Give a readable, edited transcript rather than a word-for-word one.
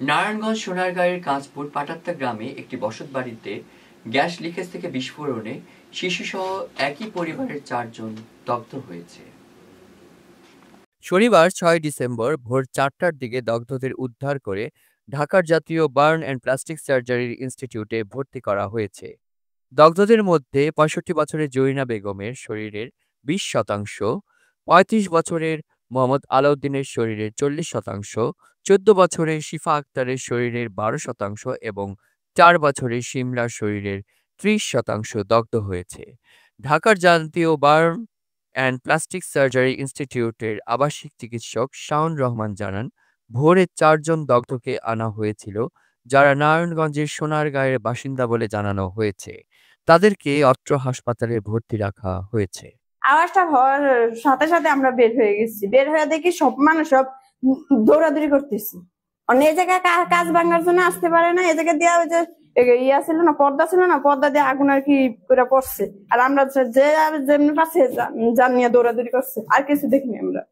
নারায়ণগঞ্জ সোনারগাঁয়ের কাঁচপুর পাটাত্তা গ্রামে একটি বসতবাড়িতে gas leakage থেকে বিস্ফোরণে শিশুসহ একই পরিবারের ৪ জন দগ্ধ হয়েছে। শনিবার ৬ ডিসেম্বর ভোর ৪টার দিকে দগ্ধদের উদ্ধার করে ঢাকার জাতীয় বার্ন অ্যান্ড প্লাস্টিক সার্জারি ইনস্টিটিউটে ভর্তি করা হয়েছে। দগ্ধদের মধ্যে ৬৫ বছরের জরিনা বেগমের শরীরের ২০%, ৩৫ বছরের মোহাম্মদ আলাউদ্দিনের শরীরের ৪০%, ১৪ বছরের শিফা আক্তারের শরীরের ১২% এবং ৪ বছরের শিমলার শরীরের ৩০% দগ্ধ হয়েছে। ঢাকার জাতীয় বার্ন অ্যান্ড প্লাস্টিক সার্জারি ইনস্টিটিউটের আবাসিক চিকিৎসক শাওন রহমান জানান, ভোরে ৪ জন দগ্ধকে আনা হয়েছিল, যারা নারায়ণগঞ্জের সোনারগাঁয়ের বাসিন্দা বলে জানানো হয়েছে। তাদেরকে অত্র হাসপাতালে ভর্তি রাখা হয়েছে। আওয়াজটা হওয়ার সাথে সাথে আমরা বের হয়ে গেছি। বের হয়ে দেখি সব মানুষ সব দৌড়াদৌড়ি করতেছে। এই জায়গায় কাজ ভাঙার জন্য আসতে পারে না। এই জায়গায় দেওয়া যে ইয়া ছিল না, পর্দা ছিল না, পর্দা দিয়ে আগুন আর কি করে পড়ছে। আর আমরা যে যেমনি পাচ্ছে জান নিয়ে দৌড়াদৌড়ি করছে, আর কিছু দেখিনি আমরা।